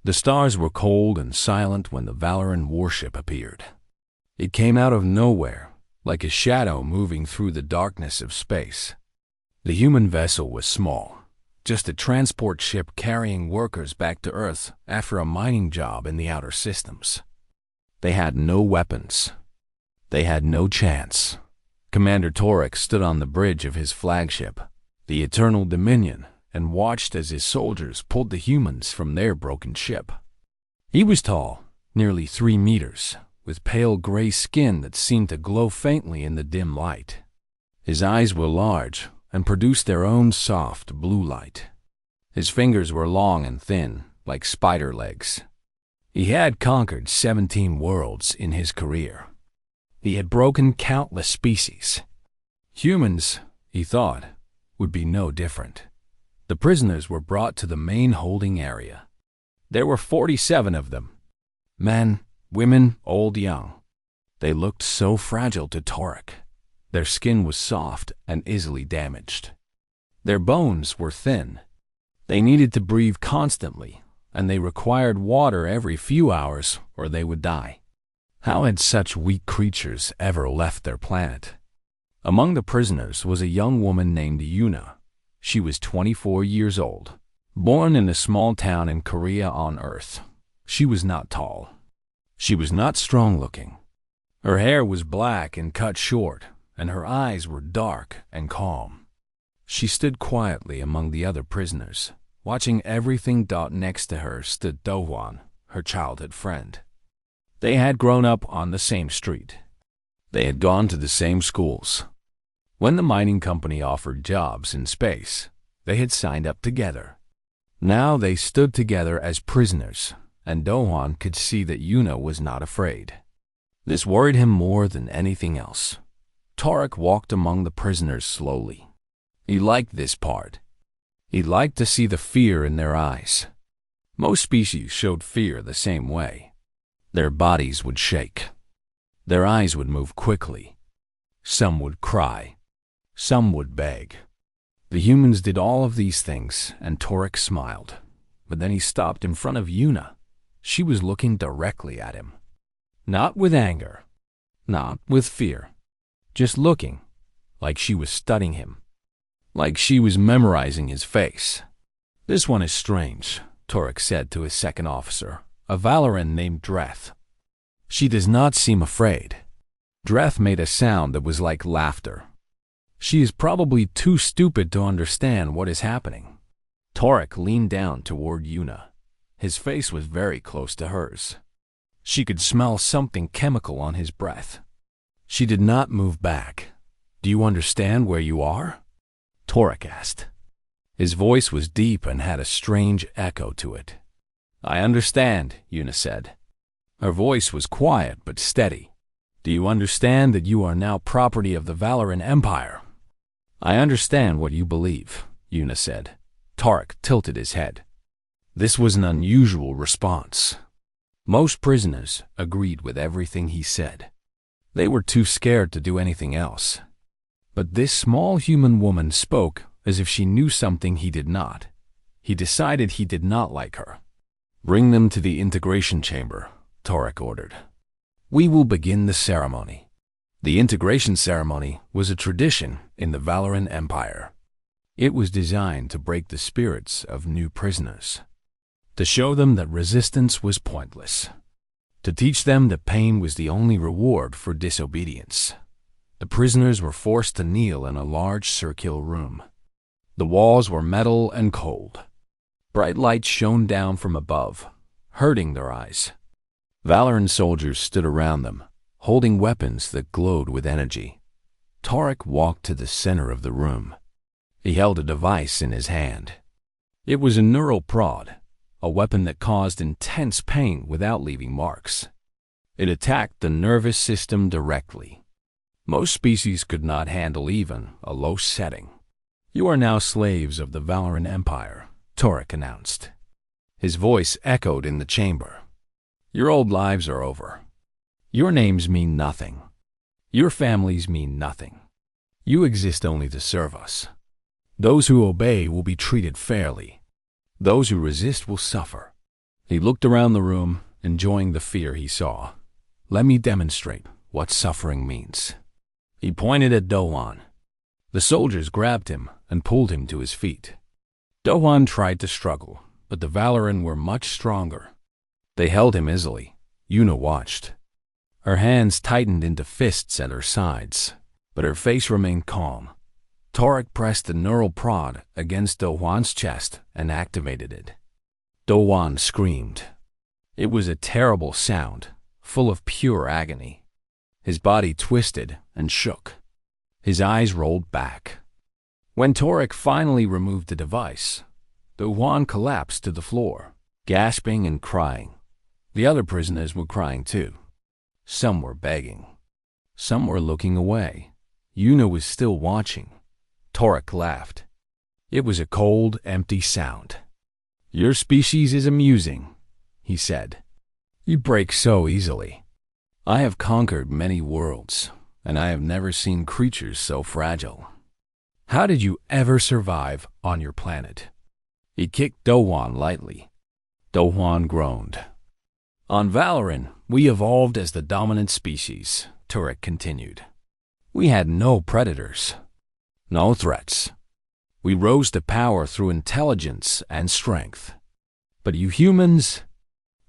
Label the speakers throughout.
Speaker 1: The stars were cold and silent when the Valoran warship appeared. It came out of nowhere, like a shadow moving through the darkness of space. The human vessel was small, just a transport ship carrying workers back to Earth after a mining job in the outer systems. They had no weapons. They had no chance. Commander Torek stood on the bridge of his flagship, the Eternal Dominion, and watched as his soldiers pulled the humans from their broken ship. He was tall, nearly 3 meters, with pale gray skin that seemed to glow faintly in the dim light. His eyes were large and produced their own soft blue light. His fingers were long and thin, like spider legs. He had conquered 17 worlds in his career. He had broken countless species. Humans, he thought, would be no different. The prisoners were brought to the main holding area. There were 47 of them. Men, women, old, young. They looked so fragile to Torek. Their skin was soft and easily damaged. Their bones were thin. They needed to breathe constantly, and they required water every few hours or they would die. How had such weak creatures ever left their planet? Among the prisoners was a young woman named Yuna. She was 24 years old, born in a small town in Korea on Earth. She was not tall. She was not strong-looking. Her hair was black and cut short, and her eyes were dark and calm. She stood quietly among the other prisoners, watching everything. Next to her stood Do-hwan, her childhood friend. They had grown up on the same street. They had gone to the same schools. When the mining company offered jobs in space, they had signed up together. Now they stood together as prisoners, and Do-hwan could see that Yuna was not afraid. This worried him more than anything else. Torek walked among the prisoners slowly. He liked this part. He liked to see the fear in their eyes. Most species showed fear the same way. Their bodies would shake. Their eyes would move quickly. Some would cry. Some would beg. The humans did all of these things, and Torek smiled. But then he stopped in front of Yuna. She was looking directly at him. Not with anger. Not with fear. Just looking, like she was studying him. Like she was memorizing his face. "This one is strange," Torek said to his second officer, a Valoran named Dreth. "She does not seem afraid." Dreth made a sound that was like laughter. "She is probably too stupid to understand what is happening." Torek leaned down toward Yuna. His face was very close to hers. She could smell something chemical on his breath. She did not move back. "Do you understand where you are?" Torek asked. His voice was deep and had a strange echo to it. "I understand," Yuna said. Her voice was quiet but steady. "Do you understand that you are now property of the Valoran Empire?" "I understand what you believe," Yuna said. Torek tilted his head. This was an unusual response. Most prisoners agreed with everything he said. They were too scared to do anything else. But this small human woman spoke as if she knew something he did not. He decided he did not like her. "Bring them to the integration chamber," Torek ordered. "We will begin the ceremony." The integration ceremony was a tradition in the Valoran Empire. It was designed to break the spirits of new prisoners, to show them that resistance was pointless, to teach them that pain was the only reward for disobedience. The prisoners were forced to kneel in a large circular room. The walls were metal and cold. Bright light shone down from above, hurting their eyes. Valoran soldiers stood around them, holding weapons that glowed with energy. Torek walked to the center of the room. He held a device in his hand. It was a neural prod, a weapon that caused intense pain without leaving marks. It attacked the nervous system directly. Most species could not handle even a low setting. "You are now slaves of the Valoran Empire," Torek announced. His voice echoed in the chamber. "Your old lives are over. Your names mean nothing. Your families mean nothing. You exist only to serve us. Those who obey will be treated fairly. Those who resist will suffer. He looked around the room, enjoying the fear he saw. Let me demonstrate what suffering means. He pointed at Dowan. The soldiers grabbed him and pulled him to his feet. Dowan tried to struggle, but the Valoran were much stronger. They held him easily. Yuna watched. Her hands tightened into fists at her sides, but her face remained calm. Torek pressed the neural prod against Dowan's chest and activated it. Dowan screamed. It was a terrible sound, full of pure agony. His body twisted and shook. His eyes rolled back. When Torek finally removed the device, Dowan collapsed to the floor, gasping and crying. The other prisoners were crying too. Some were begging. Some were looking away. Yuna was still watching. Torek laughed. It was a cold, empty sound. Your species is amusing, he said. You break so easily. I have conquered many worlds, and I have never seen creatures so fragile. How did you ever survive on your planet? He kicked Dowan lightly. Dowan groaned. On Valoran, we evolved as the dominant species, Turek continued. We had no predators, no threats. We rose to power through intelligence and strength. But you humans,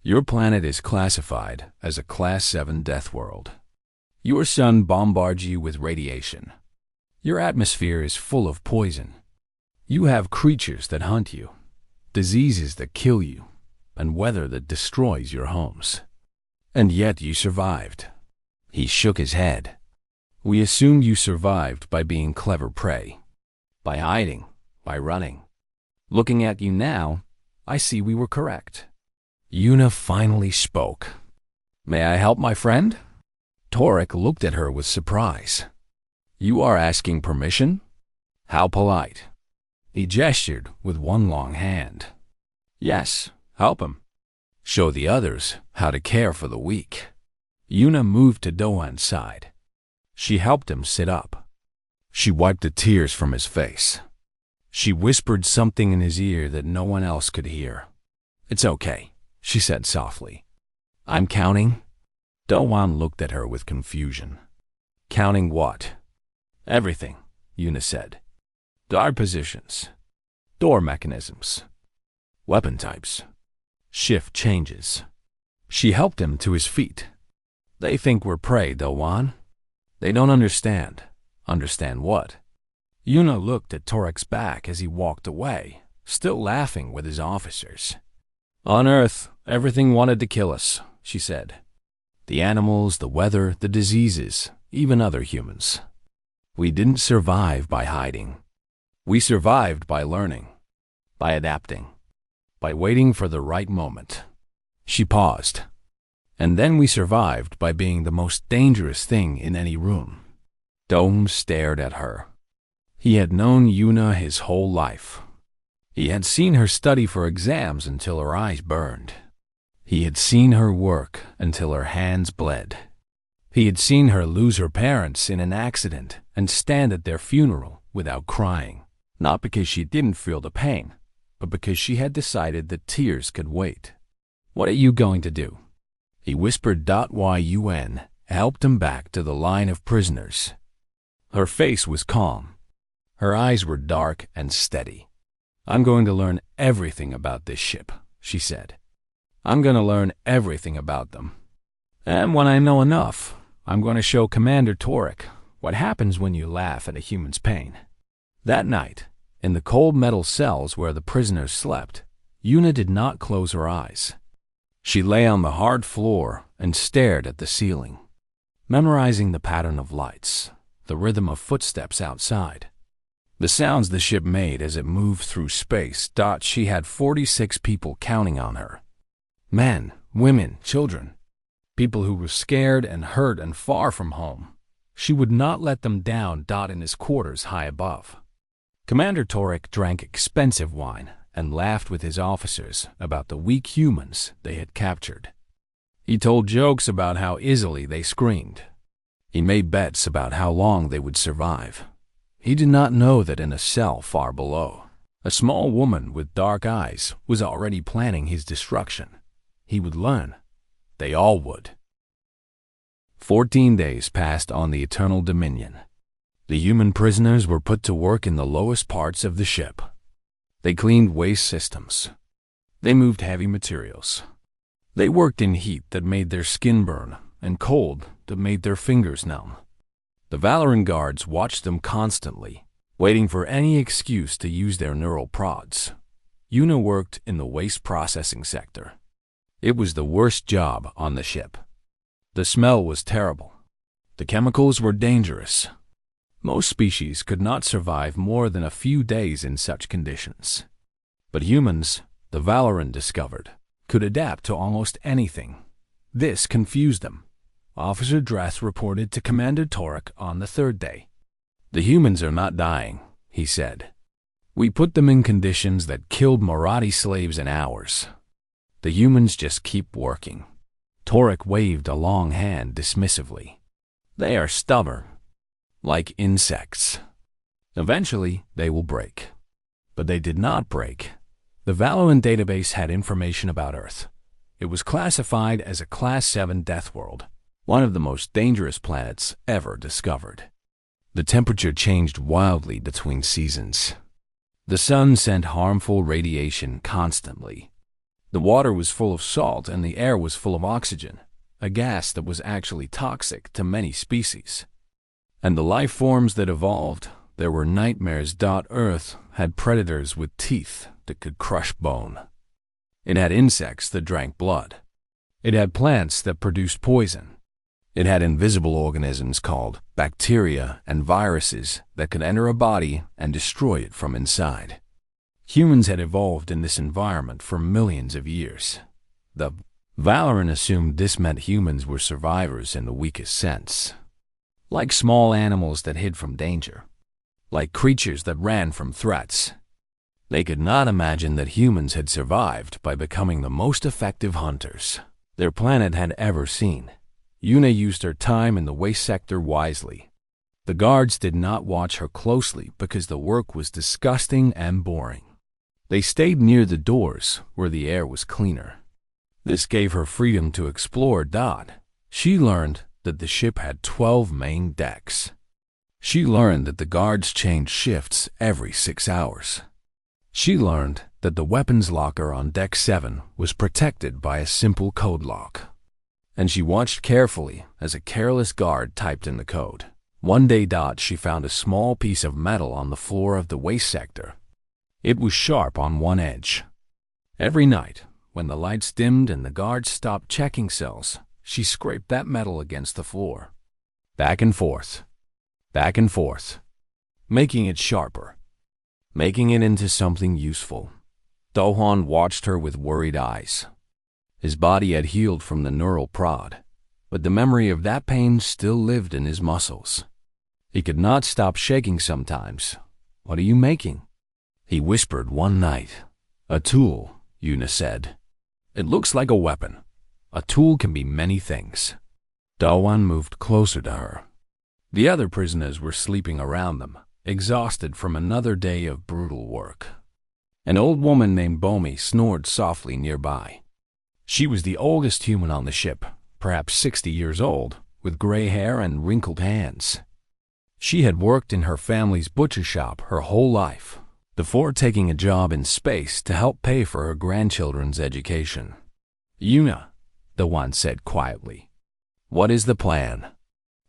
Speaker 1: your planet is classified as a Class 7 Deathworld. Your sun bombards you with radiation. Your atmosphere is full of poison. You have creatures that hunt you, diseases that kill you, and weather that destroys your homes. And yet you survived. He shook his head. We assumed you survived by being clever prey, by hiding, by running. Looking at you now, I see we were correct. Yuna finally spoke. May I help my friend? Torek looked at her with surprise. You are asking permission? How polite. He gestured with one long hand. Yes, help him. Show the others how to care for the weak. Yuna moved to Doan's side. She helped him sit up. She wiped the tears from his face. She whispered something in his ear that no one else could hear. It's okay, she said softly. I'm counting. Doan looked at her with confusion. Counting what? Everything, Yuna said. Guard positions, door mechanisms, weapon types, shift changes. She helped him to his feet. They think we're prey, Doan. They don't understand. Understand what? Yuna looked at Torek's back as he walked away, still laughing with his officers. On Earth, everything wanted to kill us, she said. The animals, the weather, the diseases, even other humans. We didn't survive by hiding. We survived by learning, by adapting, by waiting for the right moment. She paused. And then we survived by being the most dangerous thing in any room. Dome stared at her. He had known Yuna his whole life. He had seen her study for exams until her eyes burned. He had seen her work until her hands bled. He had seen her lose her parents in an accident and stand at their funeral without crying, not because she didn't feel the pain, but because she had decided that tears could wait. What are you going to do? He whispered. Yun helped him back to the line of prisoners. Her face was calm. Her eyes were dark and steady. I'm going to learn everything about this ship, she said. I'm going to learn everything about them. And when I know enough, I'm going to show Commander Torek what happens when you laugh at a human's pain. That night, in the cold metal cells where the prisoners slept, Yuna did not close her eyes. She lay on the hard floor and stared at the ceiling, memorizing the pattern of lights, the rhythm of footsteps outside, the sounds the ship made as it moved through space. She had 46 people counting on her. Men, women, children, people who were scared and hurt and far from home. She would not let them down. In his quarters high above. Commander Torek drank expensive wine and laughed with his officers about the weak humans they had captured. He told jokes about how easily they screamed. He made bets about how long they would survive. He did not know that in a cell far below, a small woman with dark eyes was already planning his destruction. He would learn. They all would. 14 days passed on the Eternal Dominion. The human prisoners were put to work in the lowest parts of the ship. They cleaned waste systems. They moved heavy materials. They worked in heat that made their skin burn and cold that made their fingers numb. The Valoran guards watched them constantly, waiting for any excuse to use their neural prods. Yuna worked in the waste processing sector. It was the worst job on the ship. The smell was terrible. The chemicals were dangerous. Most species could not survive more than a few days in such conditions. But humans, the Valoran discovered, could adapt to almost anything. This confused them. Officer Dress reported to Commander Torek on the third day. "The humans are not dying," he said. "We put them in conditions that killed Marathi slaves in hours. The humans just keep working." Torek waved a long hand dismissively. "They are stubborn, like insects. Eventually, they will break." But they did not break. The Valoran database had information about Earth. It was classified as a Class 7 Deathworld, one of the most dangerous planets ever discovered. The temperature changed wildly between seasons. The sun sent harmful radiation constantly. The water was full of salt and the air was full of oxygen, a gas that was actually toxic to many species. And the life forms that evolved, there were nightmares. Earth had predators with teeth that could crush bone. It had insects that drank blood. It had plants that produced poison. It had invisible organisms called bacteria and viruses that could enter a body and destroy it from inside. Humans had evolved in this environment for millions of years. The Valoran assumed this meant humans were survivors in the weakest sense. Like small animals that hid from danger. Like creatures that ran from threats. They could not imagine that humans had survived by becoming the most effective hunters their planet had ever seen. Yuna used her time in the waste sector wisely. The guards did not watch her closely because the work was disgusting and boring. They stayed near the doors where the air was cleaner. This gave her freedom to explore. She learned that the ship had 12 main decks. She learned that the guards changed shifts every 6 hours. She learned that the weapons locker on Deck 7 was protected by a simple code lock. And she watched carefully as a careless guard typed in the code. One day, she found a small piece of metal on the floor of the waste sector. It was sharp on one edge. Every night, when the lights dimmed and the guards stopped checking cells, she scraped that metal against the floor. Back and forth, making it sharper, making it into something useful. Dohan watched her with worried eyes. His body had healed from the neural prod, but the memory of that pain still lived in his muscles. He could not stop shaking sometimes. "What are you making?" He whispered one night. "A tool," Yuna said. "It looks like a weapon. A tool can be many things." Dawan moved closer to her. The other prisoners were sleeping around them, exhausted from another day of brutal work. An old woman named Bomi snored softly nearby. She was the oldest human on the ship, perhaps 60 years old, with gray hair and wrinkled hands. She had worked in her family's butcher shop her whole life, before taking a job in space to help pay for her grandchildren's education. "Yuna," the one said quietly, "what is the plan?"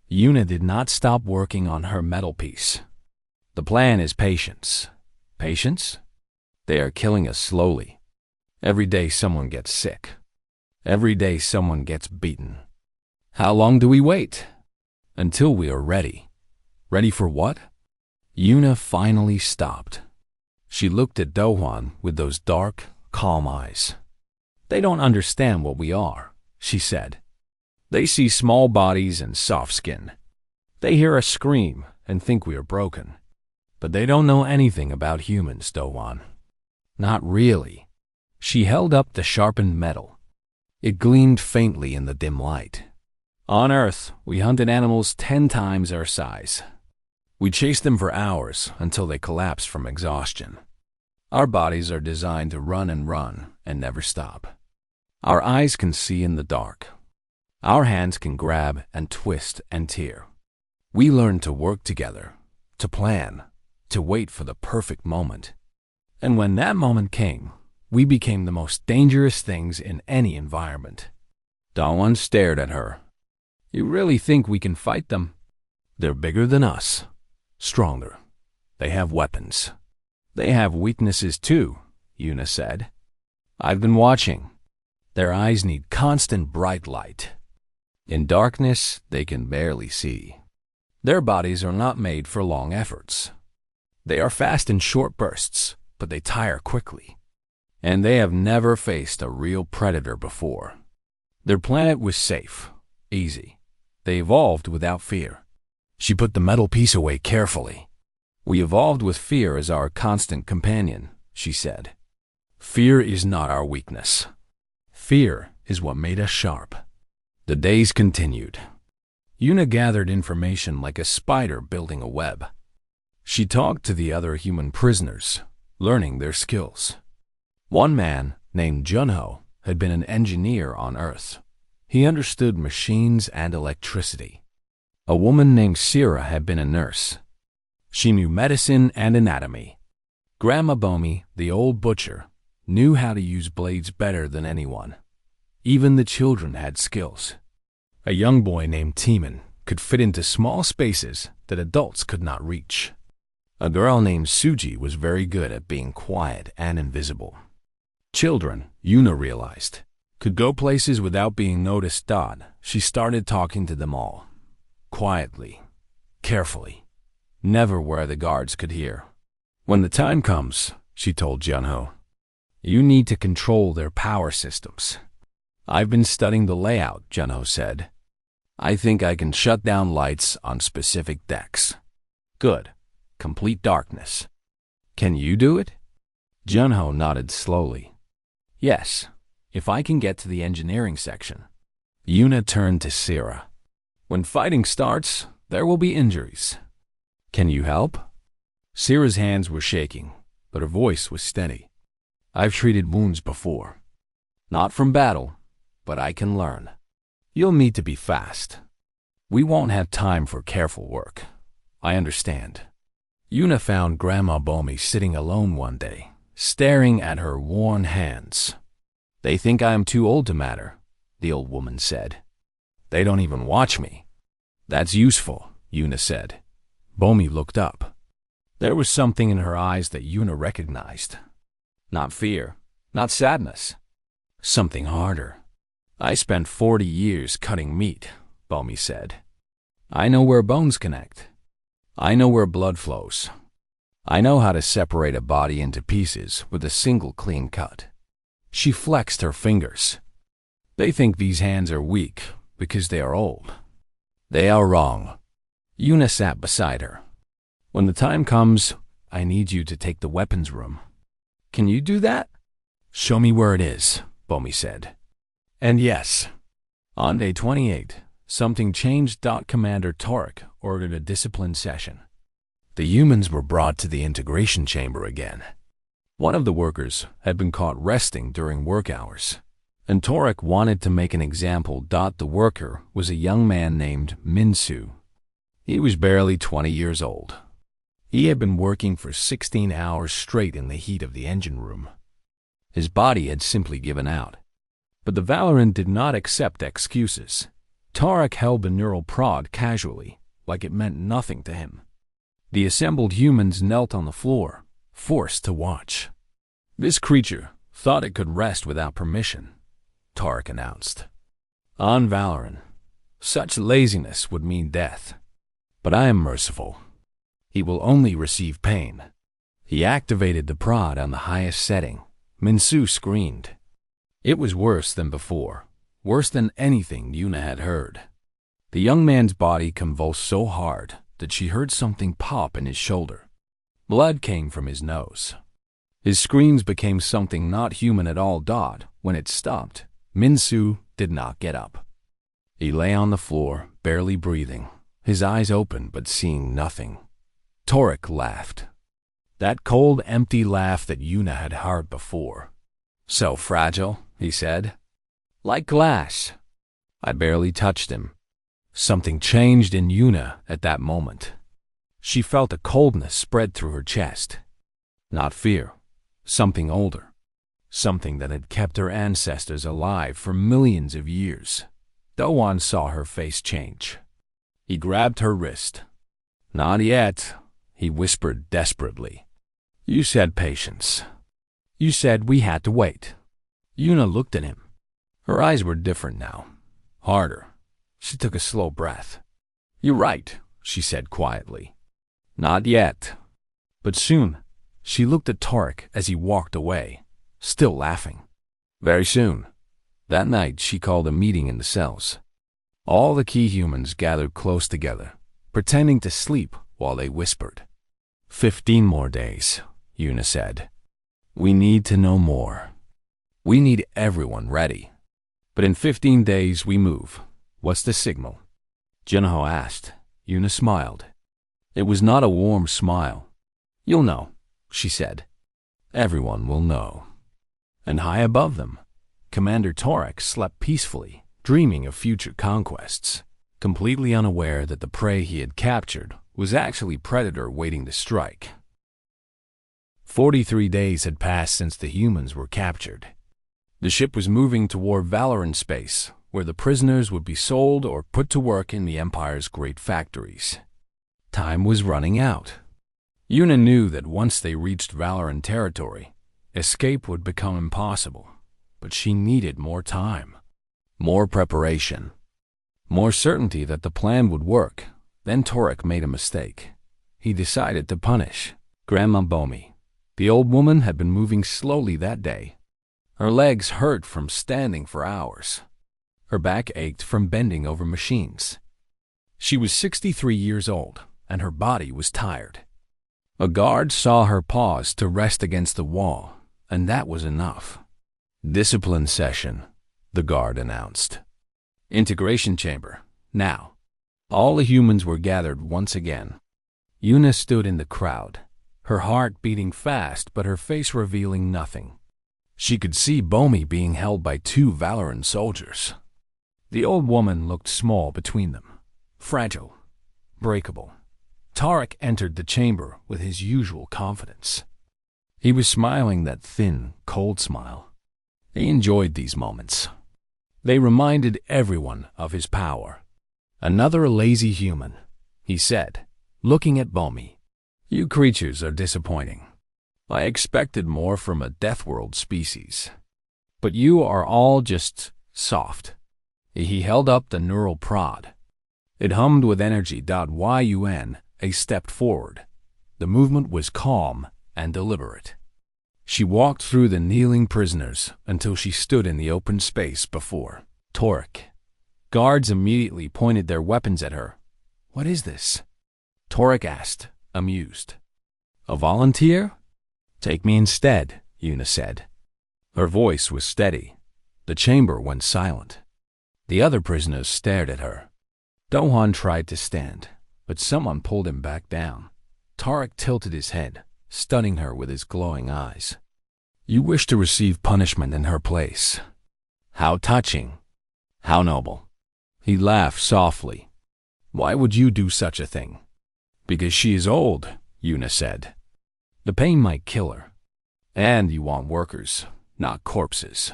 Speaker 1: Yuna did not stop working on her metal piece. "The plan is patience." "Patience?" "They are killing us slowly. Every day someone gets sick. Every day someone gets beaten. How long do we wait?" "Until we are ready." "Ready for what?" Yuna finally stopped. She looked at Dohan with those dark, calm eyes. "They don't understand what we are," she said. "They see small bodies and soft skin. They hear us scream and think we are broken. But they don't know anything about humans, Dohan. Not really." She held up the sharpened metal. It gleamed faintly in the dim light. "On Earth, we hunted animals 10 times our size. We chased them for hours until they collapsed from exhaustion. Our bodies are designed to run and never stop. Our eyes can see in the dark. Our hands can grab and twist and tear. We learned to work together, to plan, to wait for the perfect moment. And when that moment came, we became the most dangerous things in any environment. Dawan stared at her. You really think we can fight them? They're bigger than us, stronger. They have weapons. They have weaknesses too, Yuna said. I've been watching. Their eyes need constant bright light. In darkness, they can barely see. Their bodies are not made for long efforts. They are fast in short bursts, but they tire quickly. And they have never faced a real predator before. Their planet was safe, easy. They evolved without fear. She put the metal piece away carefully. We evolved with fear as our constant companion, she said. Fear is not our weakness. Fear is what made us sharp. The days continued. Yuna gathered information like a spider building a web. She talked to the other human prisoners, learning their skills. One man, named Junho, had been an engineer on Earth. He understood machines and electricity. A woman named Sira had been a nurse. She knew medicine and anatomy. Grandma Bomi, the old butcher, knew how to use blades better than anyone. Even the children had skills. A young boy named Timon could fit into small spaces that adults could not reach. A girl named Suji was very good at being quiet and invisible. Children, Yuna realized, could go places without being noticed. She started talking to them all. Quietly, carefully, never where the guards could hear. When the time comes, she told Junho, you need to control their power systems. I've been studying the layout, Junho said. I think I can shut down lights on specific decks. Good. Complete darkness. Can you do it? Junho nodded slowly. Yes, if I can get to the engineering section. Yuna turned to Sira. When fighting starts, there will be injuries. Can you help? Sira's hands were shaking, but her voice was steady. I've treated wounds before. Not from battle, but I can learn. You'll need to be fast. We won't have time for careful work. I understand. Yuna found Grandma Bomi sitting alone one day, staring at her worn hands. They think I am too old to matter, the old woman said. They don't even watch me. That's useful, Yuna said. Bomi looked up. There was something in her eyes that Yuna recognized. Not fear, not sadness. Something harder. I spent 40 years cutting meat, Bomi said. I know where bones connect. I know where blood flows. I know how to separate a body into pieces with a single clean cut. She flexed her fingers. They think these hands are weak because they are old. They are wrong. Yuna sat beside her. When the time comes, I need you to take the weapons room. Can you do that? Show me where it is, Bomi said. And yes, on day 28, something changed. Commander Torek ordered a discipline session. The humans were brought to the integration chamber again. One of the workers had been caught resting during work hours, and Torek wanted to make an example. The worker was a young man named Minsu. He was barely 20 years old. He had been working for 16 hours straight in the heat of the engine room. His body had simply given out. But the Valorant did not accept excuses. Torek held the neural prod casually, like it meant nothing to him. The assembled humans knelt on the floor, forced to watch. This creature thought it could rest without permission, Torek announced. On Valorant, such laziness would mean death. But I am merciful. He will only receive pain. He activated the prod on the highest setting. Minsu screamed. It was worse than before, worse than anything Yuna had heard. The young man's body convulsed so hard that she heard something pop in his shoulder. Blood came from his nose. His screams became something not human at all. When it stopped, Minsu did not get up. He lay on the floor, barely breathing, his eyes open but seeing nothing. Torek laughed. That cold, empty laugh that Yuna had heard before. So fragile, he said. Like glass. I barely touched him. Something changed in Yuna at that moment. She felt a coldness spread through her chest. Not fear, something older. Something that had kept her ancestors alive for millions of years. Doan saw her face change. He grabbed her wrist. Not yet, he whispered desperately. You said patience. You said we had to wait. Yuna looked at him. Her eyes were different now. Harder. She took a slow breath. You're right, she said quietly. Not yet. But soon, she looked at Torek as he walked away, still laughing. Very soon. That night, she called a meeting in the cells. All the key humans gathered close together, pretending to sleep while they whispered. 15 more days, Yuna said. We need to know more. We need everyone ready. But in 15 days, we move. What's the signal? Junho asked. Yuna smiled. It was not a warm smile. You'll know, she said. Everyone will know. And high above them, Commander Torek slept peacefully, dreaming of future conquests, completely unaware that the prey he had captured was actually Predator waiting to strike. 43 days had passed since the humans were captured. The ship was moving toward Valoran space, where the prisoners would be sold or put to work in the Empire's great factories. Time was running out. Yuna knew that once they reached Valoran territory, escape would become impossible, but she needed more time, more preparation, more certainty that the plan would work. Then Torek made a mistake. He decided to punish Grandma Bomi. The old woman had been moving slowly that day. Her legs hurt from standing for hours. Her back ached from bending over machines. She was 63 years old, and her body was tired. A guard saw her pause to rest against the wall, and that was enough. Discipline session, the guard announced. Integration chamber, now. All the humans were gathered once again. Yuna stood in the crowd, her heart beating fast but her face revealing nothing. She could see Bomi being held by 2 Valoran soldiers. The old woman looked small between them, fragile, breakable. Torek entered the chamber with his usual confidence. He was smiling that thin, cold smile. He enjoyed these moments. They reminded everyone of his power. Another lazy human, he said, looking at Bomi. You creatures are disappointing. I expected more from a Deathworld species. But you are all just soft. He held up the neural prod. It hummed with energy. Yun stepped forward. The movement was calm and deliberate. She walked through the kneeling prisoners until she stood in the open space before Torek. Guards immediately pointed their weapons at her. What is this? Torek asked, amused. A volunteer? Take me instead, Yuna said. Her voice was steady. The chamber went silent. The other prisoners stared at her. Dohan tried to stand, but someone pulled him back down. Torek tilted his head, stunning her with his glowing eyes. You wish to receive punishment in her place. How touching. How noble. He laughed softly. Why would you do such a thing? Because she is old, Yuna said. The pain might kill her. And you want workers, not corpses.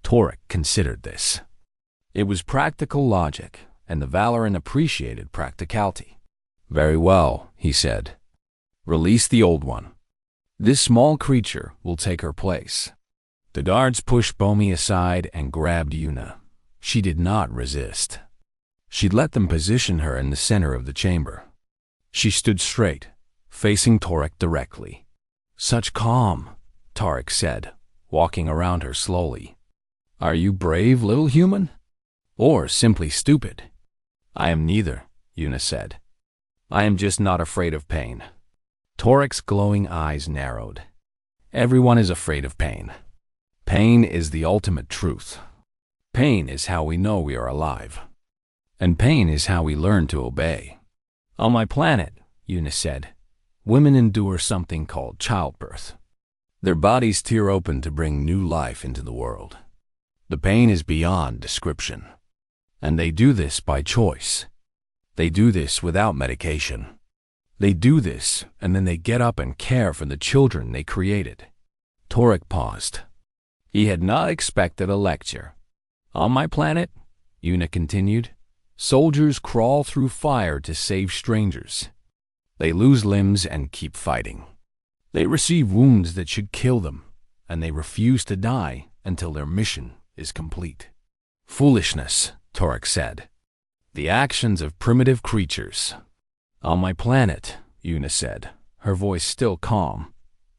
Speaker 1: Torek considered this. It was practical logic, and the Valoran appreciated practicality. Very well, he said. Release the old one. This small creature will take her place. The guards pushed Bomi aside and grabbed Yuna. She did not resist. She let them position her in the center of the chamber. She stood straight, facing Torek directly. Such calm, Torek said, walking around her slowly. Are you brave, little human? Or simply stupid? I am neither, Yuna said. I am just not afraid of pain. Torek's glowing eyes narrowed. Everyone is afraid of pain. Pain is the ultimate truth. Pain is how we know we are alive. And pain is how we learn to obey. On my planet, Yuna said, women endure something called childbirth. Their bodies tear open to bring new life into the world. The pain is beyond description. And they do this by choice. They do this without medication. They do this, and then they get up and care for the children they created. Torek paused. He had not expected a lecture. On my planet, Una continued, soldiers crawl through fire to save strangers. They lose limbs and keep fighting. They receive wounds that should kill them, and they refuse to die until their mission is complete. Foolishness, Torek said. The actions of primitive creatures. On my planet, Una said, her voice still calm,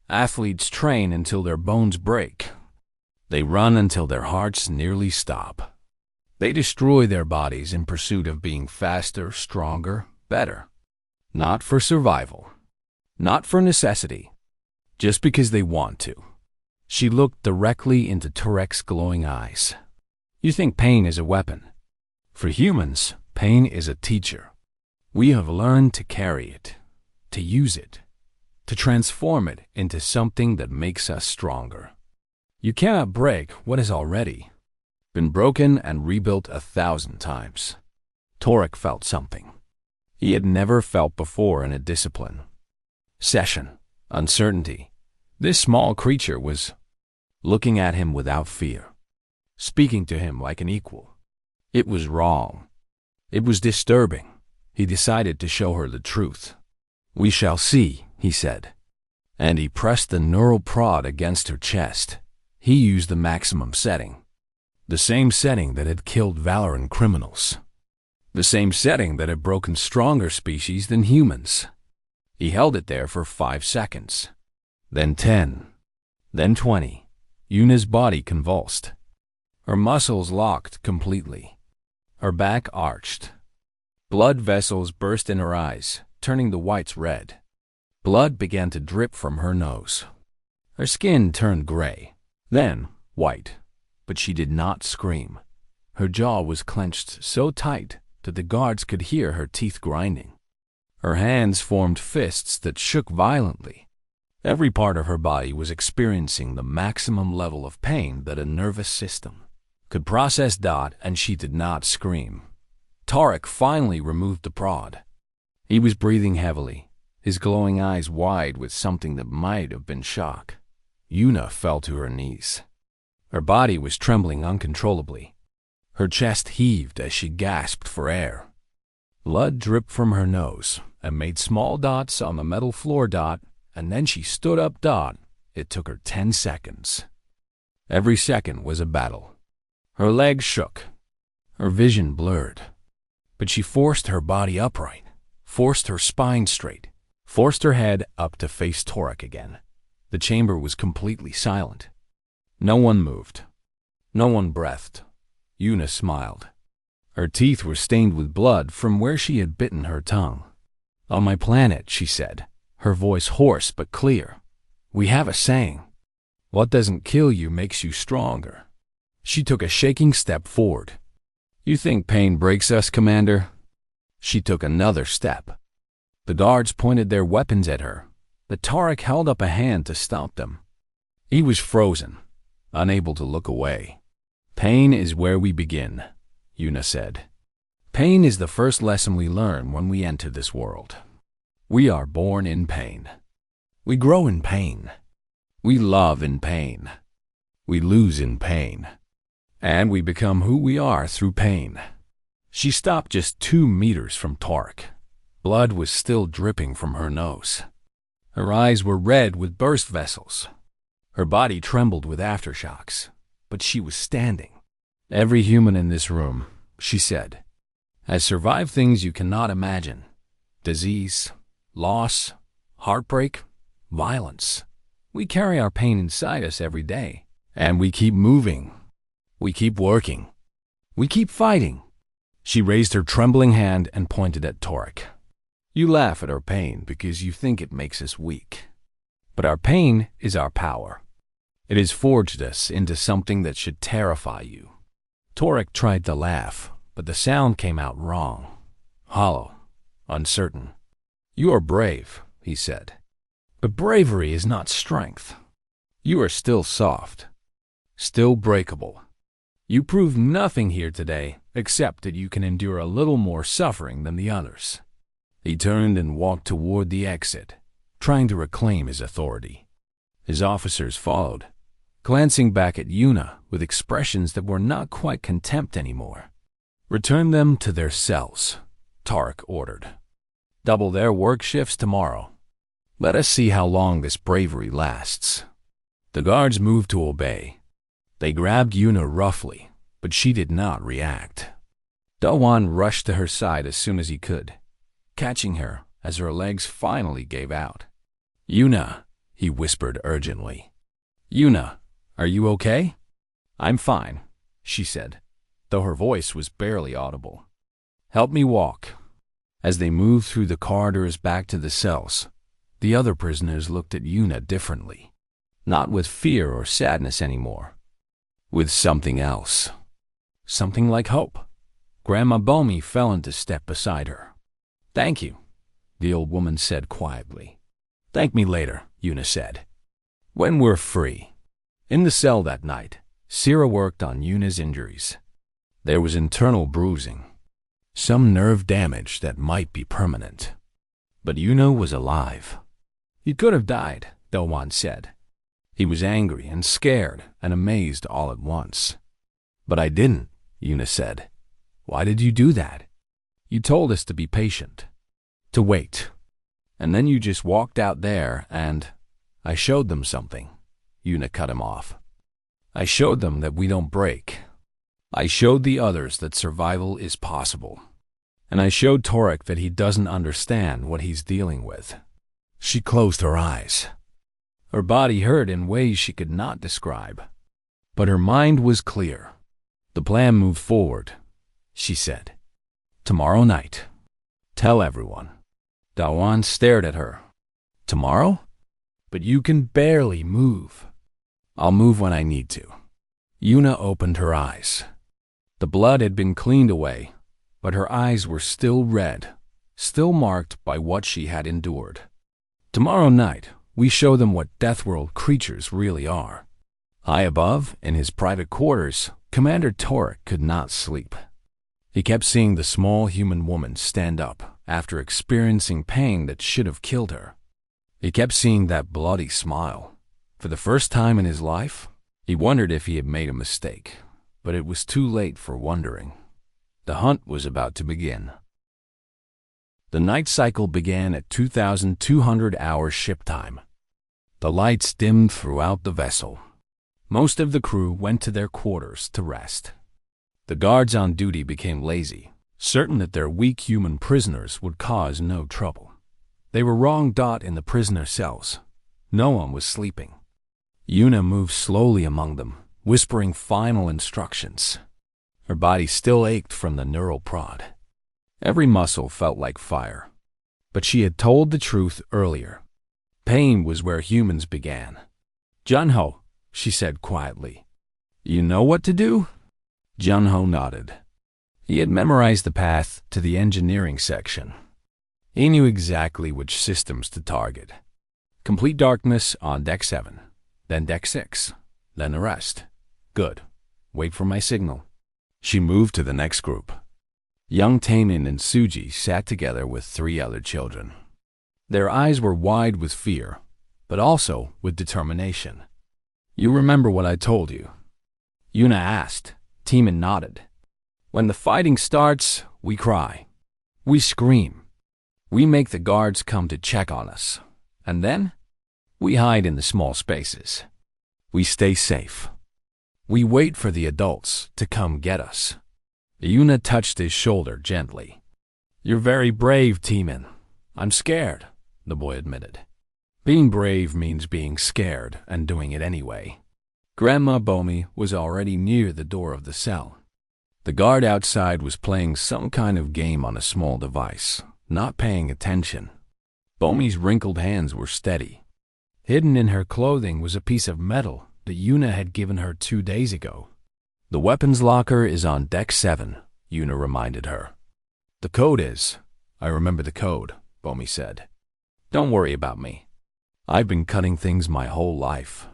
Speaker 1: athletes train until their bones break. They run until their hearts nearly stop. They destroy their bodies in pursuit of being faster, stronger, better. Not for survival. Not for necessity. Just because they want to. She looked directly into Torek's glowing eyes. You think pain is a weapon. For humans, pain is a teacher. We have learned to carry it, to use it, to transform it into something that makes us stronger. You cannot break what has already been broken and rebuilt 1,000 times. Torek felt something he had never felt before in a discipline. Session, uncertainty. This small creature was looking at him without fear, speaking to him like an equal. It was wrong. It was disturbing. He decided to show her the truth. We shall see, he said. And he pressed the neural prod against her chest. He used the maximum setting. The same setting that had killed Valoran criminals. The same setting that had broken stronger species than humans. He held it there for 5 seconds. Then 10. Then 20. Una's body convulsed. Her muscles locked completely. Her back arched. Blood vessels burst in her eyes, turning the whites red. Blood began to drip from her nose. Her skin turned gray, then white, but she did not scream. Her jaw was clenched so tight that the guards could hear her teeth grinding. Her hands formed fists that shook violently. Every part of her body was experiencing the maximum level of pain that a nervous system could process. And she did not scream. Torek finally removed the prod. He was breathing heavily, his glowing eyes wide with something that might have been shock. Una fell to her knees. Her body was trembling uncontrollably. Her chest heaved as she gasped for air. Blood dripped from her nose and made small dots on the metal floor. And then she stood up. It took her 10 seconds. Every second was a battle. Her legs shook. Her vision blurred. But she forced her body upright, forced her spine straight, forced her head up to face Torek again. The chamber was completely silent. No one moved. No one breathed. Una smiled. Her teeth were stained with blood from where she had bitten her tongue. On my planet, she said, her voice hoarse but clear, we have a saying. What doesn't kill you makes you stronger. She took a shaking step forward. You think pain breaks us, Commander? She took another step. The guards pointed their weapons at her, but Torek held up a hand to stop them. He was frozen, unable to look away. Pain is where we begin, Una said. Pain is the first lesson we learn when we enter this world. We are born in pain. We grow in pain. We love in pain. We lose in pain. And we become who we are through pain. She stopped just 2 meters from Torek. Blood was still dripping from her nose. Her eyes were red with burst vessels. Her body trembled with aftershocks, but she was standing. Every human in this room, she said, has survived things you cannot imagine. Disease, loss, heartbreak, violence. We carry our pain inside us every day, and we keep moving. We keep working. We keep fighting. She raised her trembling hand and pointed at Torek. You laugh at our pain because you think it makes us weak. But our pain is our power. It has forged us into something that should terrify you. Torek tried to laugh, but the sound came out wrong, hollow, uncertain. You are brave, he said. But bravery is not strength. You are still soft, still breakable. You proved nothing here today, except that you can endure a little more suffering than the others." He turned and walked toward the exit, trying to reclaim his authority. His officers followed, glancing back at Yuna with expressions that were not quite contempt anymore. "Return them to their cells," Tarek ordered. "Double their work shifts tomorrow. Let us see how long this bravery lasts." The guards moved to obey. They grabbed Yuna roughly, but she did not react. Dawan rushed to her side as soon as he could, catching her as her legs finally gave out. "Yuna," he whispered urgently. "Yuna, are you okay?" "I'm fine," she said, though her voice was barely audible. "Help me walk." As they moved through the corridors back to the cells, the other prisoners looked at Yuna differently, not with fear or sadness anymore, with something else. Something like hope. Grandma Bomi fell into step beside her. "Thank you," the old woman said quietly. "Thank me later," Yuna said, "when we're free." In the cell that night, Sira worked on Yuna's injuries. There was internal bruising, some nerve damage that might be permanent. But Yuna was alive. "You could have died," Dawan said. He was angry and scared and amazed all at once. "But I didn't," Yuna said. "Why did you do that? You told us to be patient, to wait. And then you just walked out there and—" "I showed them something," Yuna cut him off. "I showed them that we don't break. I showed the others that survival is possible. And I showed Torek that he doesn't understand what he's dealing with." She closed her eyes. Her body hurt in ways she could not describe, but her mind was clear. "The plan moved forward," she said. "Tomorrow night. Tell everyone." Dawan stared at her. "Tomorrow? But you can barely move." "I'll move when I need to." Yuna opened her eyes. The blood had been cleaned away, but her eyes were still red, still marked by what she had endured. "Tomorrow night, we show them what Deathworld creatures really are." High above, in his private quarters, Commander Torek could not sleep. He kept seeing the small human woman stand up after experiencing pain that should have killed her. He kept seeing that bloody smile. For the first time in his life, he wondered if he had made a mistake, but it was too late for wondering. The hunt was about to begin. The night cycle began at 2,200 hours ship time. The lights dimmed throughout the vessel. Most of the crew went to their quarters to rest. The guards on duty became lazy, certain that their weak human prisoners would cause no trouble. They were wrong dot in the prisoner cells. No one was sleeping. Yuna moved slowly among them, whispering final instructions. Her body still ached from the neural prod. Every muscle felt like fire. But she had told the truth earlier. Pain was where humans began. "Junho," she said quietly. "You know what to do?" Junho nodded. He had memorized the path to the engineering section. He knew exactly which systems to target. Complete darkness on Deck 7, then Deck 6, then the rest. "Good. Wait for my signal." She moved to the next group. Young Taemin and Suji sat together with 3 other children. Their eyes were wide with fear, but also with determination. "You remember what I told you?" Yuna asked. Taemin nodded. "When the fighting starts, we cry. We scream. We make the guards come to check on us. And then, we hide in the small spaces. We stay safe. We wait for the adults to come get us." Yuna touched his shoulder gently. "You're very brave, Taemin." "I'm scared," the boy admitted. "Being brave means being scared and doing it anyway." Grandma Bomi was already near the door of the cell. The guard outside was playing some kind of game on a small device, not paying attention. Bomi's wrinkled hands were steady. Hidden in her clothing was a piece of metal that Yuna had given her 2 days ago. "The weapons locker is on Deck 7, Yuna reminded her. "The code is—" "I remember the code," Bomi said. "Don't worry about me. I've been cutting things my whole life."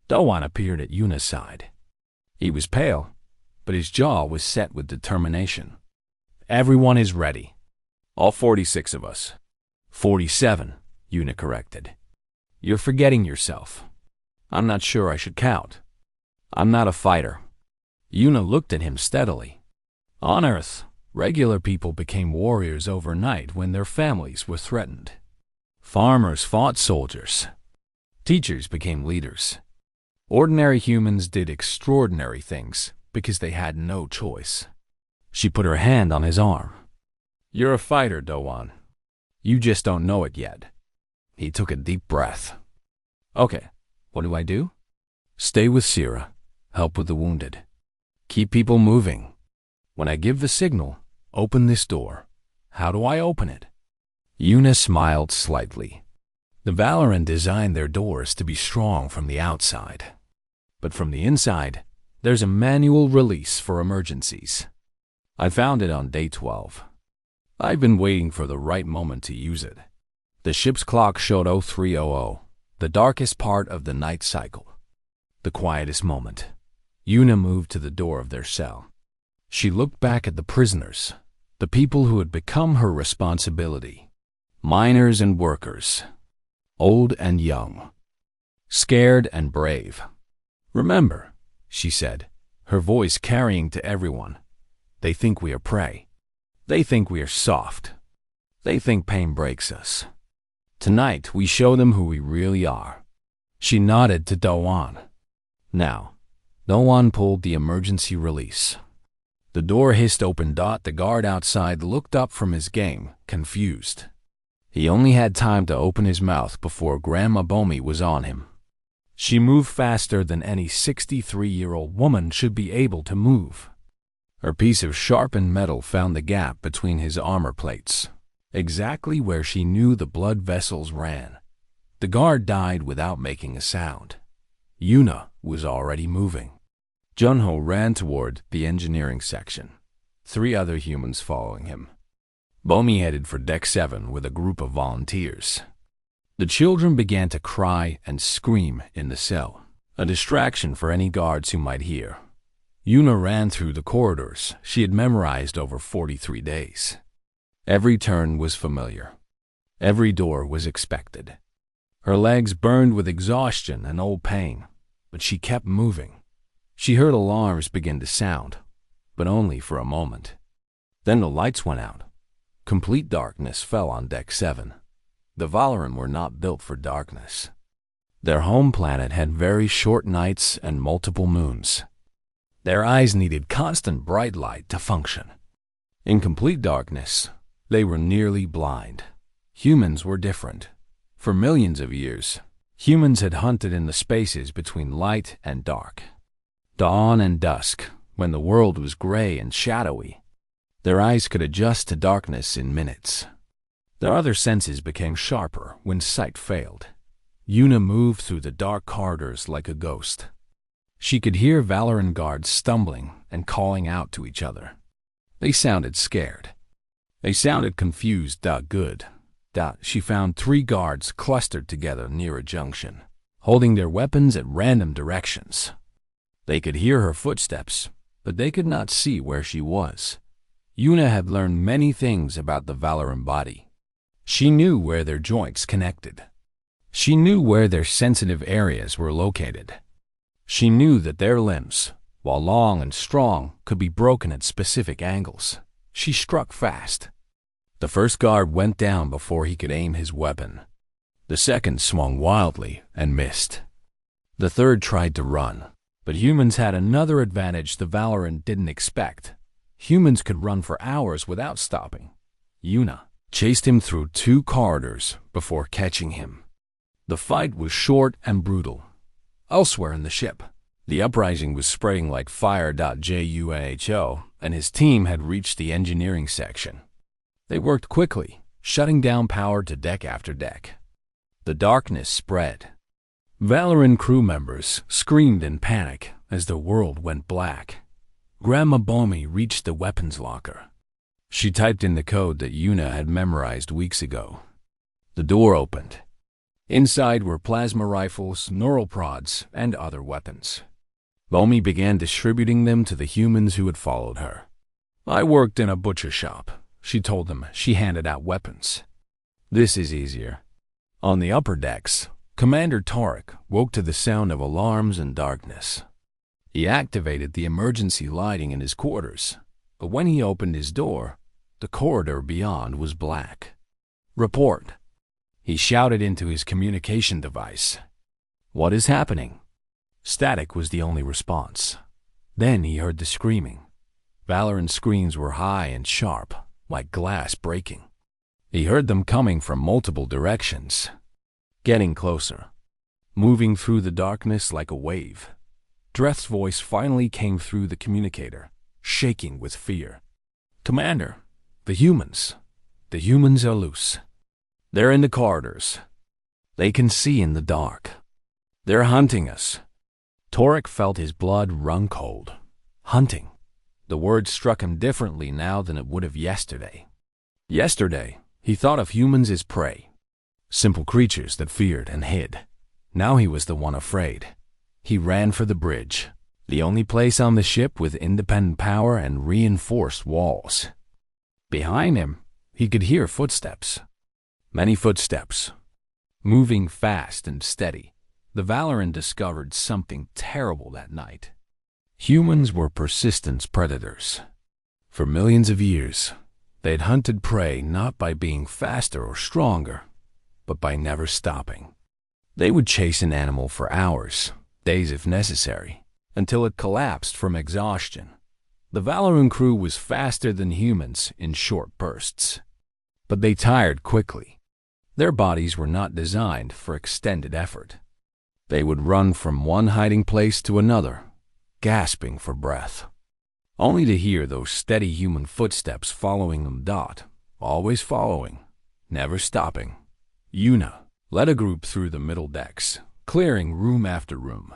Speaker 1: Dawan appeared at Yuna's side. He was pale, but his jaw was set with determination. "Everyone is ready." "All 46 of us." 47, Una corrected. "You're forgetting yourself." "I'm not sure I should count." "I'm not a fighter." Una looked at him steadily. On Earth, regular people became warriors overnight when their families were threatened. Farmers fought soldiers. Teachers became leaders. Ordinary humans did extraordinary things because they had no choice. She put her hand on his arm. "You're a fighter, Doan. You just don't know it yet." He took a deep breath. "Okay, what do I do?" "Stay with Sierra. Help with the wounded. Keep people moving. When I give the signal, open this door." "How do I open it?" Una smiled slightly. The Valoran designed their doors to be strong from the outside. But from the inside, there's a manual release for emergencies. I found it on day 12. I've been waiting for the right moment to use it. The ship's clock showed 0300, the darkest part of the night cycle. The quietest moment. Una moved to the door of their cell. She looked back at the prisoners, the people who had become her responsibility. Miners and workers. Old and young. Scared and brave. "Remember," she said, her voice carrying to everyone, "they think we are prey. They think we are soft. They think pain breaks us. Tonight we show them who we really are." She nodded to Doan. Now, Doan pulled the emergency release. The door hissed open. The guard outside looked up from his game, confused. He only had time to open his mouth before Grandma Bomi was on him. She moved faster than any 63-year-old woman should be able to move. Her piece of sharpened metal found the gap between his armor plates, exactly where she knew the blood vessels ran. The guard died without making a sound. Una was already moving. Junho ran toward the engineering section, 3 other humans following him. Bomi headed for Deck 7 with a group of volunteers. The children began to cry and scream in the cell, a distraction for any guards who might hear. Una ran through the corridors she had memorized over 43 days. Every turn was familiar. Every door was expected. Her legs burned with exhaustion and old pain, but she kept moving. She heard alarms begin to sound, but only for a moment. Then the lights went out. Complete darkness fell on Deck 7. The Valoran were not built for darkness. Their home planet had very short nights and multiple moons. Their eyes needed constant bright light to function. In complete darkness, they were nearly blind. Humans were different. For millions of years, humans had hunted in the spaces between light and dark. Dawn and dusk, when the world was gray and shadowy. Their eyes could adjust to darkness in minutes. Their other senses became sharper when sight failed. Una moved through the dark corridors like a ghost. She could hear Valoran guards stumbling and calling out to each other. They sounded scared. They sounded confused. Good. She found 3 guards clustered together near a junction, holding their weapons at random directions. They could hear her footsteps, but they could not see where she was. Una had learned many things about the Valoran body. She knew where their joints connected. She knew where their sensitive areas were located. She knew that their limbs, while long and strong, could be broken at specific angles. She struck fast. The first guard went down before he could aim his weapon. The second swung wildly and missed. The third tried to run, but humans had another advantage the Valoran didn't expect. Humans could run for hours without stopping. Una chased him through 2 corridors before catching him. The fight was short and brutal. Elsewhere in the ship, the uprising was spreading like fire. Juho and his team had reached the engineering section. They worked quickly, shutting down power to deck after deck. The darkness spread. Valoran crew members screamed in panic as the world went black. Grandma Bomi reached the weapons locker. She typed in the code that Una had memorized weeks ago. The door opened. Inside were plasma rifles, neural prods, and other weapons. Lomi began distributing them to the humans who had followed her. I worked in a butcher shop, she told them. She handed out weapons. This is easier. On the upper decks, Commander Tarek woke to the sound of alarms and darkness. He activated the emergency lighting in his quarters, but when he opened his door, the corridor beyond was black. Report. He shouted into his communication device. What is happening? Static was the only response. Then he heard the screaming. Valorant screams were high and sharp, like glass breaking. He heard them coming from multiple directions, getting closer, moving through the darkness like a wave. Dreth's voice finally came through the communicator, shaking with fear. Commander, the humans are loose. They're in the corridors. They can see in the dark. They're hunting us. Torek felt his blood run cold. Hunting. The word struck him differently now than it would have yesterday. Yesterday, he thought of humans as prey. Simple creatures that feared and hid. Now he was the one afraid. He ran for the bridge, the only place on the ship with independent power and reinforced walls. Behind him, he could hear footsteps. Many footsteps. Moving fast and steady, the Valorant discovered something terrible that night. Humans were persistent predators. For millions of years, they'd hunted prey not by being faster or stronger, but by never stopping. They would chase an animal for hours, days if necessary, until it collapsed from exhaustion. The Valorant crew was faster than humans in short bursts, but they tired quickly. Their bodies were not designed for extended effort. They would run from one hiding place to another, gasping for breath, only to hear those steady human footsteps following them. Always following, never stopping. Yuna led a group through the middle decks, clearing room after room.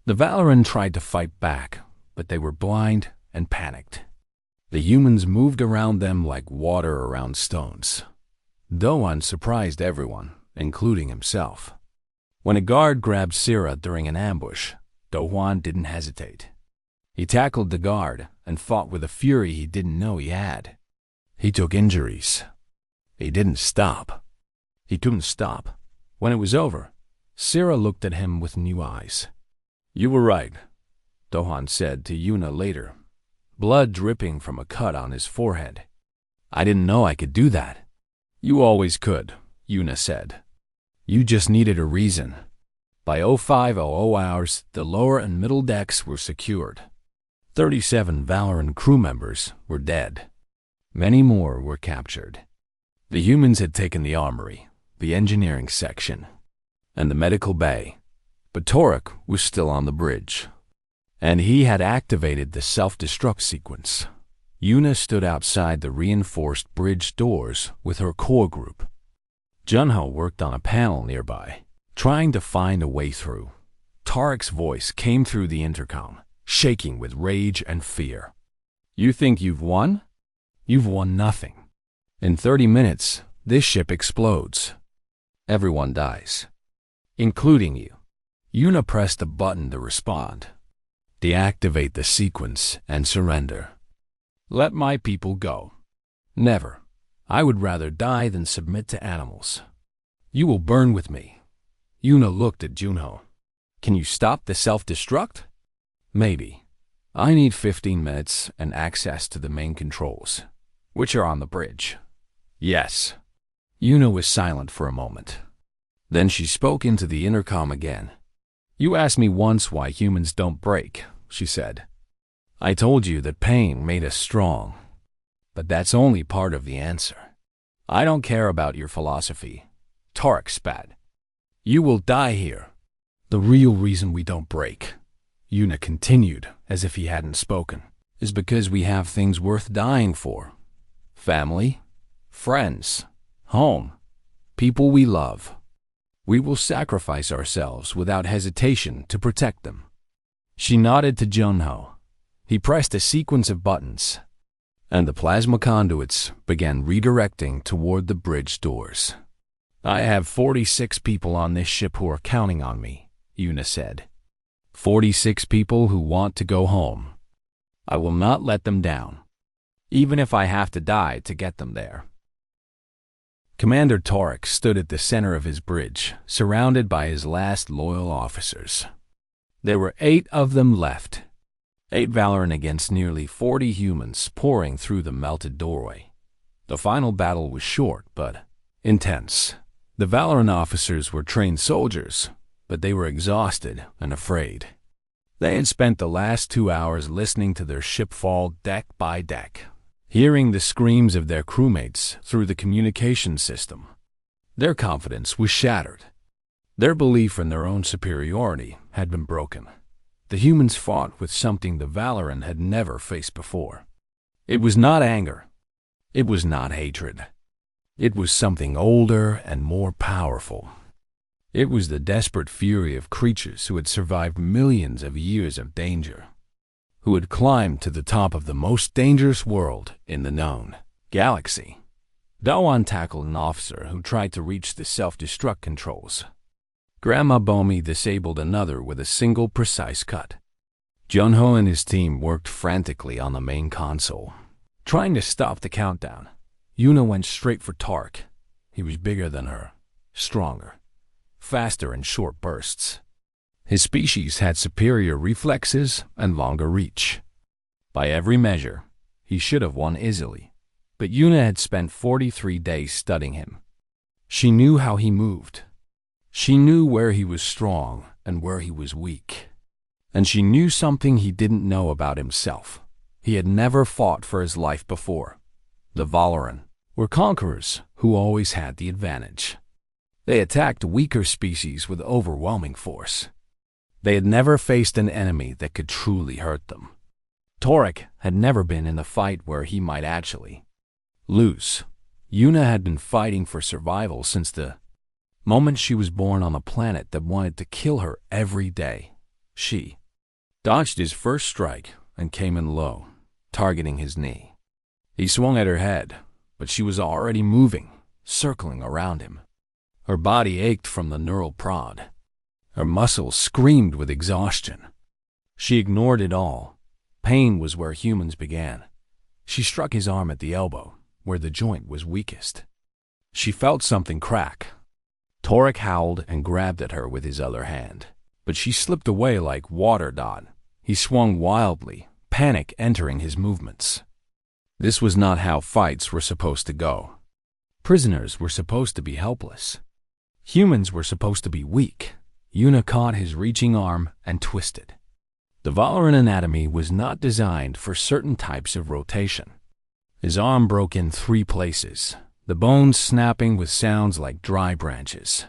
Speaker 1: The Valorant tried to fight back, but they were blind and panicked. The humans moved around them like water around stones. Doan surprised everyone, including himself. When a guard grabbed Syrah during an ambush, Doan didn't hesitate. He tackled the guard and fought with a fury he didn't know he had. He took injuries. He couldn't stop. When it was over, Syrah looked at him with new eyes. You were right, Doan said to Yuna later, blood dripping from a cut on his forehead. I didn't know I could do that. You always could, Yuna said. You just needed a reason. By 0500 hours, the lower and middle decks were secured. 37 Valorant crew members were dead. Many more were captured. The humans had taken the armory, the engineering section, and the medical bay, but Torek was still on the bridge, and he had activated the self-destruct sequence. Yuna stood outside the reinforced bridge doors with her core group. Junho worked on a panel nearby, trying to find a way through. Tarek's voice came through the intercom, shaking with rage and fear. You think you've won? You've won nothing. In 30 minutes, this ship explodes. Everyone dies, including you. Yuna pressed a button to respond. Deactivate the sequence and surrender. Let my people go. Never. I would rather die than submit to animals. You will burn with me. Yuna looked at Junho. Can you stop the self-destruct? Maybe. I need 15 minutes and access to the main controls, which are on the bridge. Yes. Yuna was silent for a moment. Then she spoke into the intercom again. You asked me once why humans don't break, she said. I told you that pain made us strong. But that's only part of the answer. I don't care about your philosophy. Tarek spat. You will die here. The real reason we don't break, Yuna continued as if he hadn't spoken, is because we have things worth dying for. Family, friends, home, people we love. We will sacrifice ourselves without hesitation to protect them. She nodded to Junho. He pressed a sequence of buttons, and the plasma conduits began redirecting toward the bridge doors. I have 46 people on this ship who are counting on me, Yuna said. 46 people who want to go home. I will not let them down, even if I have to die to get them there. Commander Torek stood at the center of his bridge, surrounded by his last loyal officers. There were 8 of them left. 8 Valoran against nearly 40 humans pouring through the melted doorway. The final battle was short, but intense. The Valoran officers were trained soldiers, but they were exhausted and afraid. They had spent the last 2 hours listening to their ship fall deck by deck, hearing the screams of their crewmates through the communication system. Their confidence was shattered. Their belief in their own superiority had been broken. The humans fought with something the Valoran had never faced before. It was not anger. It was not hatred. It was something older and more powerful. It was the desperate fury of creatures who had survived millions of years of danger, who had climbed to the top of the most dangerous world in the known galaxy. Dawan tackled an officer who tried to reach the self-destruct controls. Grandma Bomi disabled another with a single precise cut. Junho and his team worked frantically on the main console, trying to stop the countdown. Yuna went straight for Tark. He was bigger than her, stronger, faster in short bursts. His species had superior reflexes and longer reach. By every measure, he should have won easily, but Yuna had spent 43 days studying him. She knew how he moved. She knew where he was strong and where he was weak. And she knew something he didn't know about himself. He had never fought for his life before. The Valoran were conquerors who always had the advantage. They attacked weaker species with overwhelming force. They had never faced an enemy that could truly hurt them. Torek had never been in a fight where he might actually lose. Yuna had been fighting for survival since the moment she was born on a planet that wanted to kill her every day. She dodged his first strike and came in low, targeting his knee. He swung at her head, but she was already moving, circling around him. Her body ached from the neural prod. Her muscles screamed with exhaustion. She ignored it all. Pain was where humans began. She struck his arm at the elbow, where the joint was weakest. She felt something crack. Torek howled and grabbed at her with his other hand, but she slipped away like water dot. He swung wildly, panic entering his movements. This was not how fights were supposed to go. Prisoners were supposed to be helpless. Humans were supposed to be weak. Yuna caught his reaching arm and twisted. The Valoran anatomy was not designed for certain types of rotation. His arm broke in 3 places, the bones snapping with sounds like dry branches.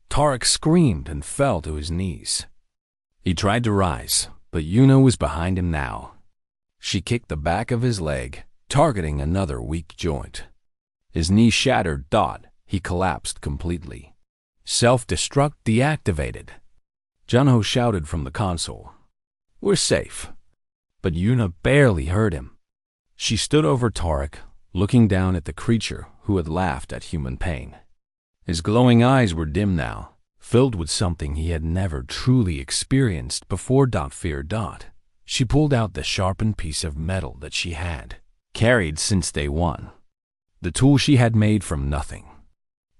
Speaker 1: Tarek screamed and fell to his knees. He tried to rise, but Yuna was behind him now. She kicked the back of his leg, targeting another weak joint. His knee shattered. He collapsed completely. Self-destruct deactivated. Junho shouted from the console. "We're safe." But Yuna barely heard him. She stood over Tarek, looking down at the creature who had laughed at human pain. His glowing eyes were dim now, filled with something he had never truly experienced before. Fear. She pulled out the sharpened piece of metal that she had carried since day one, the tool she had made from nothing.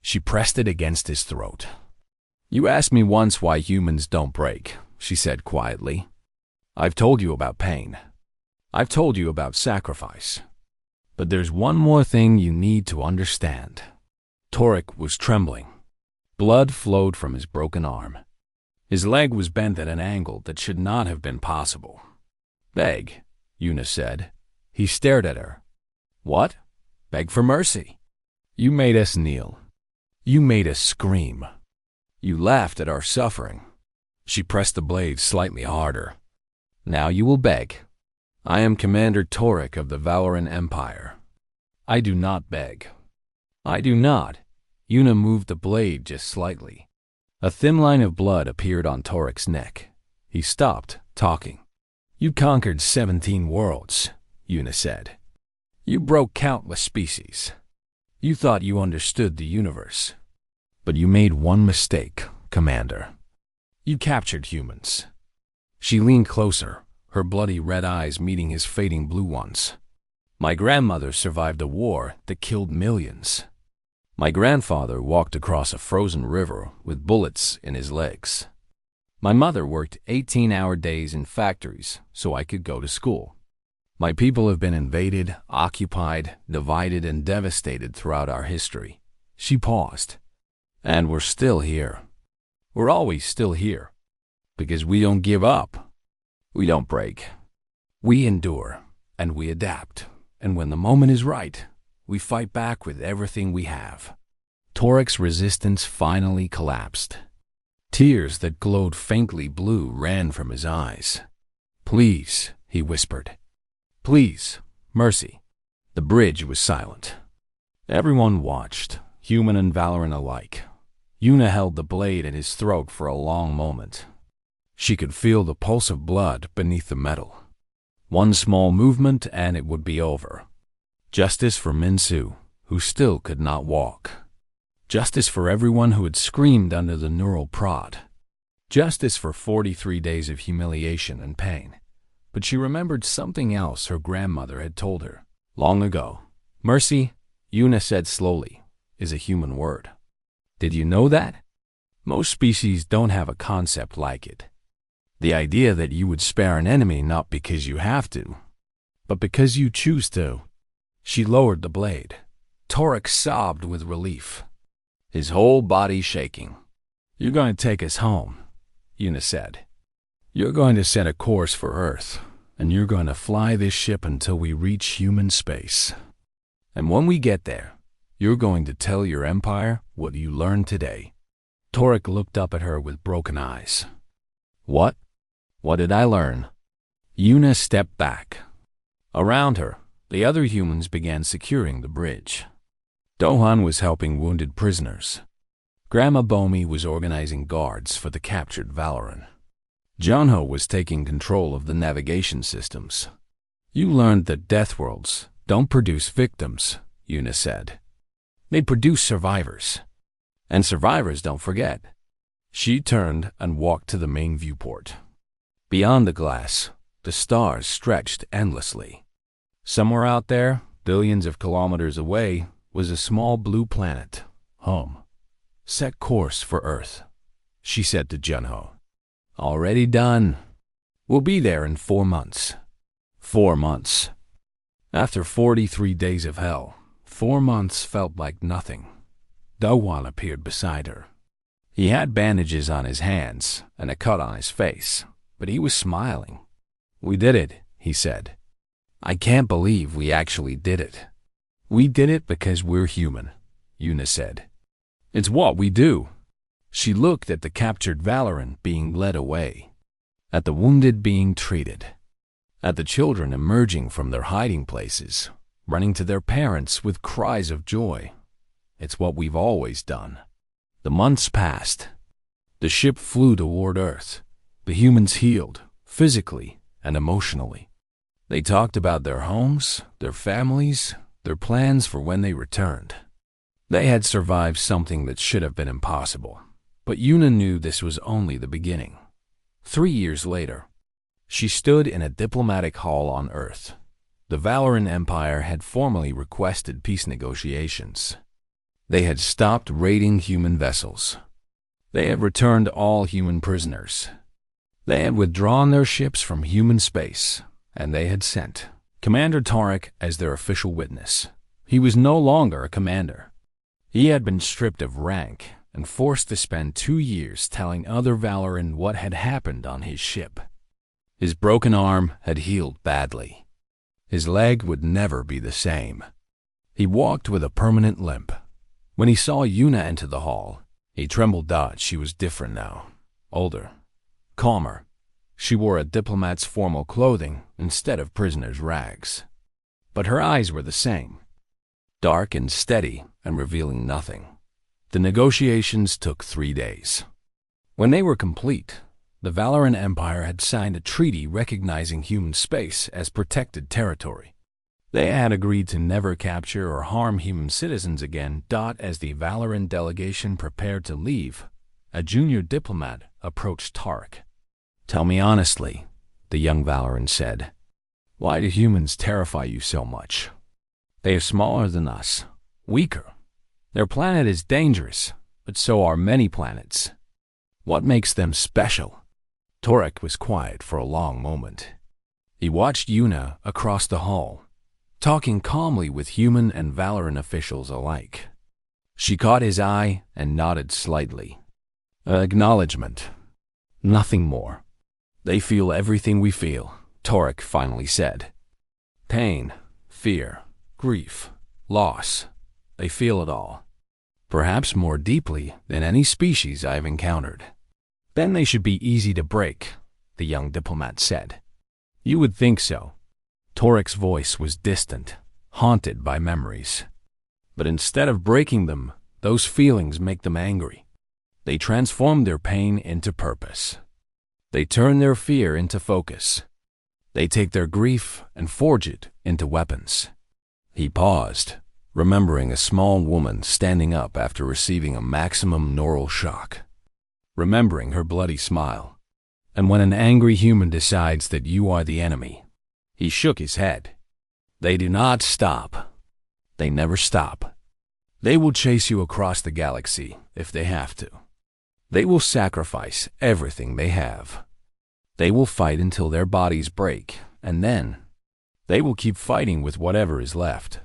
Speaker 1: She pressed it against his throat. "You asked me once why humans don't break," she said quietly. "I've told you about pain. I've told you about sacrifice. But there's one more thing you need to understand." Torek was trembling. Blood flowed from his broken arm. His leg was bent at an angle that should not have been possible. "Beg," Yuna said. He stared at her. "What? Beg for mercy? You made us kneel. You made us scream. You laughed at our suffering." She pressed the blade slightly harder. "Now you will beg. I am Commander Torek of the Valoran Empire. I do not beg. I do not." Yuna moved the blade just slightly. A thin line of blood appeared on Torek's neck. He stopped talking. "You conquered 17 worlds," Yuna said. "You broke countless species. You thought you understood the universe. But you made one mistake, Commander. You captured humans. She leaned closer, her bloody red eyes meeting his fading blue ones. My grandmother survived a war that killed millions. My grandfather walked across a frozen river with bullets in his legs. My mother worked 18-hour days in factories so I could go to school. My people have been invaded, occupied, divided, and devastated throughout our history. She paused. And we're still here. We're always still here. Because we don't give up. We don't break. We endure, and we adapt. And when the moment is right, we fight back with everything we have. Torek's resistance finally collapsed. Tears that glowed faintly blue ran from his eyes. "Please," he whispered. "Please, mercy." The bridge was silent. Everyone watched, human and Valoran alike. Yuna held the blade at his throat for a long moment. She could feel the pulse of blood beneath the metal. One small movement and it would be over. Justice for Minsu, who still could not walk. Justice for everyone who had screamed under the neural prod. Justice for 43 days of humiliation and pain. But she remembered something else her grandmother had told her long ago. Mercy, Yuna said slowly, is a human word. Did you know that? Most species don't have a concept like it. The idea that you would spare an enemy not because you have to, but because you choose to. She lowered the blade. Torek sobbed with relief, his whole body shaking. "You're going to take us home," Yuna said. "You're going to set a course for Earth, and you're going to fly this ship until we reach human space. And when we get there, you're going to tell your empire what you learned today." Torek looked up at her with broken eyes. "What? What did I learn?" Yuna stepped back. Around her, the other humans began securing the bridge. Dohan was helping wounded prisoners. Grandma Bomi was organizing guards for the captured Valoran. Jonho was taking control of the navigation systems. "You learned that Deathworlds don't produce victims," Yuna said. "They produce survivors. And survivors don't forget." She turned and walked to the main viewport. Beyond the glass, the stars stretched endlessly. Somewhere out there, billions of kilometers away, was a small blue planet, home. "Set course for Earth," she said to Junho. "Already done. We'll be there in 4 months." 4 months. After 43 days of hell, 4 months felt like nothing. Dowan appeared beside her. He had bandages on his hands and a cut on his face, but he was smiling. "We did it," he said. "I can't believe we actually did it." "We did it because we're human," Yuna said. "It's what we do." She looked at the captured Valoran being led away, at the wounded being treated, at the children emerging from their hiding places, running to their parents with cries of joy. It's what we've always done. The months passed. The ship flew toward Earth. The humans healed, physically and emotionally. They talked about their homes, their families, their plans for when they returned. They had survived something that should have been impossible, but Yuna knew this was only the beginning. 3 years later, she stood in a diplomatic hall on Earth. The Valoran Empire had formally requested peace negotiations. They had stopped raiding human vessels. They had returned all human prisoners. They had withdrawn their ships from human space, and they had sent Commander Torek as their official witness. He was no longer a commander. He had been stripped of rank and forced to spend 2 years telling other Valoran what had happened on his ship. His broken arm had healed badly. His leg would never be the same. He walked with a permanent limp. When he saw Yuna enter the hall, he trembled. She was different now, older, calmer. She wore a diplomat's formal clothing instead of prisoner's rags. But her eyes were the same, dark and steady and revealing nothing. The negotiations took 3 days. When they were complete, the Valoran Empire had signed a treaty recognizing human space as protected territory. They had agreed to never capture or harm human citizens again. As the Valoran delegation prepared to leave, a junior diplomat approached Tarek. Tell me honestly, the young Valoran said. Why do humans terrify you so much? They are smaller than us, weaker. Their planet is dangerous, but so are many planets. What makes them special? Torek was quiet for a long moment. He watched Yuna across the hall, talking calmly with human and Valoran officials alike. She caught his eye and nodded slightly. Acknowledgement. Nothing more. They feel everything we feel, Torek finally said. Pain, fear, grief, loss. They feel it all. Perhaps more deeply than any species I've encountered. Then they should be easy to break, the young diplomat said. You would think so. Torek's voice was distant, haunted by memories. But instead of breaking them, those feelings make them angry. They transform their pain into purpose. They turn their fear into focus. They take their grief and forge it into weapons. He paused, remembering a small woman standing up after receiving a maximum neural shock. Remembering her bloody smile. And when an angry human decides that you are the enemy, he shook his head. They do not stop. They never stop. They will chase you across the galaxy if they have to. They will sacrifice everything they have. They will fight until their bodies break, and then they will keep fighting with whatever is left.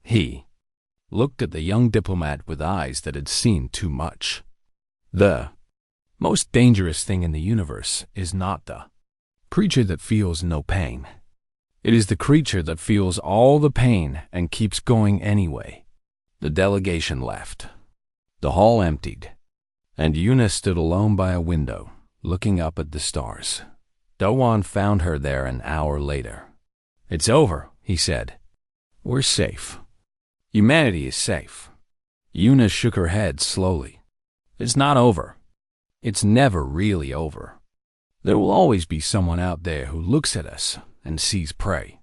Speaker 1: He looked at the young diplomat with eyes that had seen too much. The most dangerous thing in the universe is not the creature that feels no pain. It is the creature that feels all the pain and keeps going anyway. The delegation left. The hall emptied, and Yuna stood alone by a window, looking up at the stars. Dowan found her there an hour later. It's over, he said. We're safe. Humanity is safe. Yuna shook her head slowly. It's not over. It's never really over. There will always be someone out there who looks at us and sees prey.